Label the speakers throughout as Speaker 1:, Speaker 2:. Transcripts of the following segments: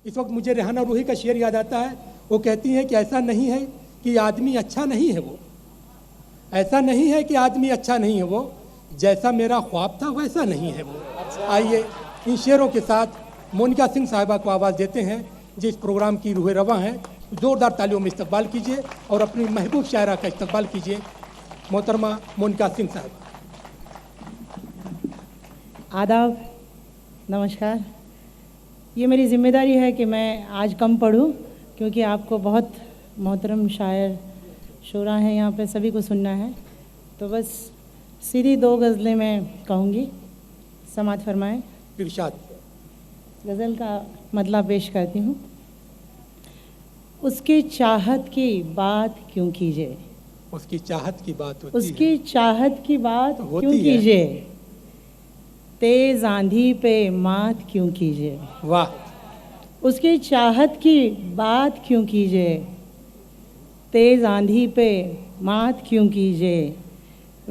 Speaker 1: इस वक्त मुझे रेहाना रूही का शेर याद आता है। वो कहती हैं कि ऐसा नहीं है कि आदमी अच्छा नहीं है वो, ऐसा नहीं है कि आदमी अच्छा नहीं है वो, जैसा मेरा ख्वाब था वैसा नहीं है वो। आइए इन शेरों के साथ मोनिका सिंह साहिबा को आवाज़ देते हैं, जिस प्रोग्राम की रूह रवां हैं। ज़ोरदार तालियों में इस्तकबाल कीजिए और अपनी महबूब शायरा का इस्तकबाल कीजिए, मोहतरमा मोनिका सिंह साहिबा।
Speaker 2: आदाब, नमस्कार। ये मेरी ज़िम्मेदारी है कि मैं आज कम पढ़ूं, क्योंकि आपको बहुत मोहतरम शायर शोरा हैं यहाँ पे, सभी को सुनना है। तो बस सीधी 2 गज़लें मैं कहूँगी, समात फरमाएं।
Speaker 1: इरशाद।
Speaker 2: गज़ल का मतलब पेश करती हूँ। उसकी चाहत की बात क्यों कीजिए,
Speaker 1: उसकी चाहत की बात होती
Speaker 2: उसकी
Speaker 1: है।
Speaker 2: चाहत की बात
Speaker 1: होती
Speaker 2: क्यों
Speaker 1: है।
Speaker 2: कीजिए, तेज़ आंधी पे मात क्यों कीजिए।
Speaker 1: वाह।
Speaker 2: उसकी चाहत की बात क्यों कीजिए, तेज़ आंधी पे मात क्यों कीजिए,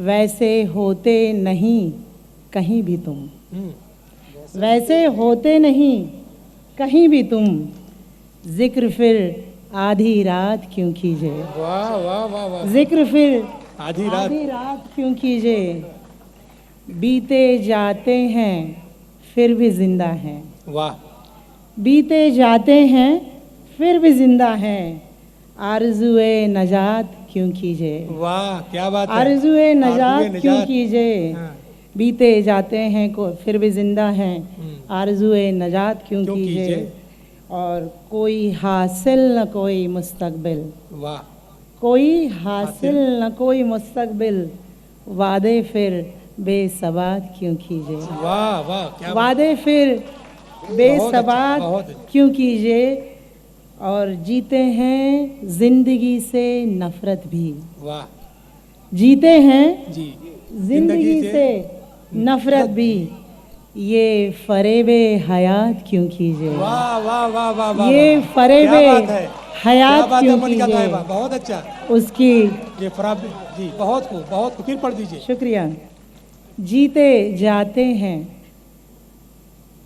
Speaker 2: वैसे होते नहीं कहीं भी तुम, वैसे होते नहीं कहीं भी तुम, जिक्र फिर आधी रात क्यों कीजिए।
Speaker 1: वाह वाह वाह वाह।
Speaker 2: जिक्र फिर
Speaker 1: आधी
Speaker 2: रात क्यों कीजिए, बीते जाते हैं फिर भी जिंदा हैं।
Speaker 1: वाह।
Speaker 2: बीते जाते हैं फिर भी जिंदा हैं, आरज़ुए नजात क्यों कीजिए।
Speaker 1: वाह क्या बात है।
Speaker 2: आरज़ुए नजात
Speaker 1: आरज़ुए
Speaker 2: क्यों
Speaker 1: नजात।
Speaker 2: कीजिए,
Speaker 1: हाँ।
Speaker 2: बीते जाते हैं को फिर भी जिंदा हैं, आरज़ुए नजात क्यों कीजिए। और कोई हासिल न कोई मुस्तकबिल,
Speaker 1: वाह।
Speaker 2: कोई हासिल न कोई मुस्तकबिल, वादे फिर बेसबात क्यों कीजिए।
Speaker 1: वाह वाह क्या
Speaker 2: वादे फिर बेसबात
Speaker 1: बहुत अच्छा।
Speaker 2: क्यों कीजिए, और जीते हैं जिंदगी से नफरत भी।
Speaker 1: वाह।
Speaker 2: जीते हैं
Speaker 1: जी।
Speaker 2: जिंदगी से नफरत भी, ये फरेबे हयात क्यों कीजिए।
Speaker 1: वाह वाह वाह वाह वाह।
Speaker 2: ये फरेबे
Speaker 1: क्या बात है।
Speaker 2: हयात
Speaker 1: क्या बात है
Speaker 2: क्यों
Speaker 1: मोनिका
Speaker 2: कीजिए।
Speaker 1: साहिबा, बहुत अच्छा।
Speaker 2: उसकी
Speaker 1: ये फराब जी, बहुत खूब, बहुत खूब। फिर पढ़ दीजिए।
Speaker 2: शुक्रिया। जीते जाते हैं,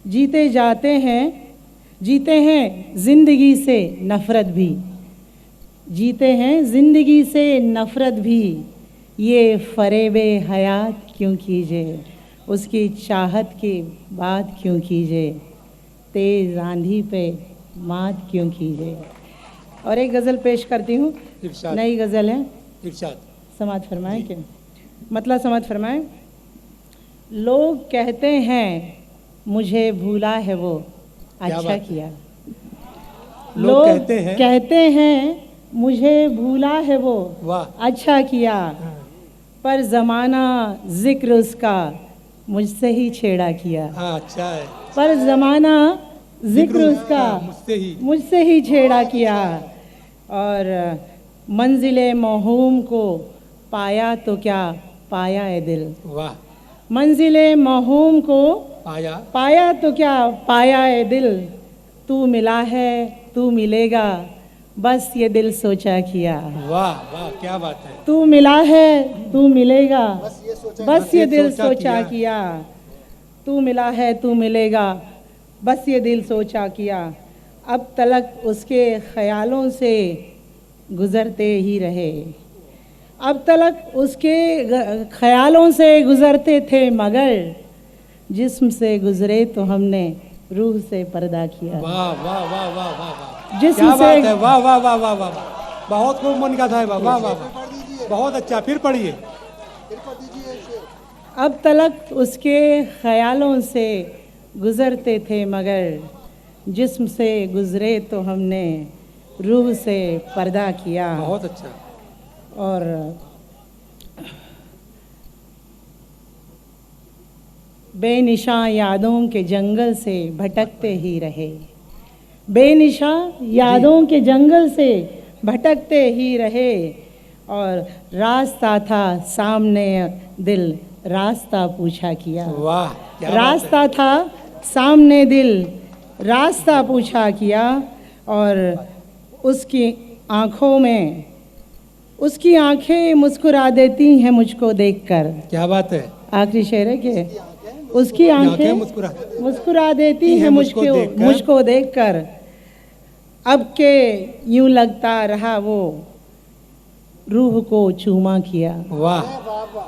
Speaker 2: जीते जाते हैं, जीते हैं जिंदगी से नफरत भी, जीते हैं जिंदगी से नफरत भी, ये फरेबे हयात क्यों कीजिए। उसकी चाहत की बात क्यों कीजिए, तेज़ आंधी पे मात क्यों कीजिए। और एक गज़ल पेश करती हूँ,
Speaker 1: इरशाद।
Speaker 2: नई गज़ल है।
Speaker 1: इरशाद।
Speaker 2: समात फरमाएं क्या मतलब, समात फरमाएं। लोग कहते हैं मुझे भूला है वो, अच्छा किया।
Speaker 1: लोग
Speaker 2: कहते हैं मुझे भूला है वो,
Speaker 1: वाह।
Speaker 2: अच्छा किया। पर ज़माना जिक्र उसका मुझसे ही छेड़ा किया।
Speaker 1: हाँ अच्छा है।
Speaker 2: पर ज़माना जिक्र उसका मुझसे ही छेड़ा किया। और मंजिले मौहूम को पाया तो क्या पाया है दिल।
Speaker 1: वाह।
Speaker 2: मंजिले मौहूम को
Speaker 1: पाया
Speaker 2: तो क्या पाया है दिल, तू मिला है तू मिलेगा, बस ये दिल सोचा किया।
Speaker 1: वाह वाह क्या बात है।
Speaker 2: तू मिला है तू मिलेगा, बस ये दिल सोचा किया। तू मिला है तू मिलेगा, बस ये दिल सोचा किया। अब तलक उसके ख्यालों से गुज़रते ही रहे, अब तलक उसके ख्यालों से गुज़रते थे, मगर जिस्म से गुज़रे तो हमने रूह से पर्दा किया।
Speaker 1: वाह वाह वाह वाह वाह वाह।
Speaker 2: जिस्म
Speaker 1: क्या बात
Speaker 2: से
Speaker 1: है। वाह वाह वाह वाह वाह। बहुत खूब मोनिका साहिबा, वाह वाह वाह, बहुत अच्छा। फिर पढ़िए।
Speaker 2: अब तलक उसके ख्यालों से गुज़रते थे, मगर जिस्म से गुज़रे तो हमने रूह से पर्दा किया।
Speaker 1: बहुत अच्छा।
Speaker 2: और बेनिशां यादों के जंगल से भटकते ही रहे, बेनिशां यादों के जंगल से भटकते ही रहे। और रास्ता था सामने दिल रास्ता पूछा किया।
Speaker 1: वाह।
Speaker 2: रास्ता था सामने दिल रास्ता पूछा किया। और उसकी आँखों में, उसकी आंखें मुस्कुरा देती हैं मुझको देखकर।
Speaker 1: क्या बात है।
Speaker 2: आखिरी शेर है कि उसकी आंखें मुस्कुरा देती हैं मुझको देखकर। अब के यूं लगता रहा वो रूह को चूमा किया।
Speaker 1: वाह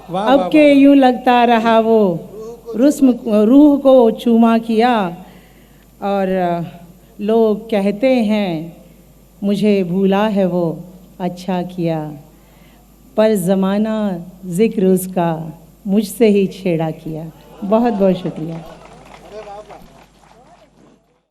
Speaker 1: वाह
Speaker 2: अब
Speaker 1: वाह,
Speaker 2: के
Speaker 1: वाह।
Speaker 2: यूं लगता रहा वो रूह को चूमा किया। और लोग कहते हैं मुझे भूला है वो अच्छा किया, पर ज़माना ज़िक्र उसका मुझसे ही छेड़ा किया। बहुत बहुत शुक्रिया।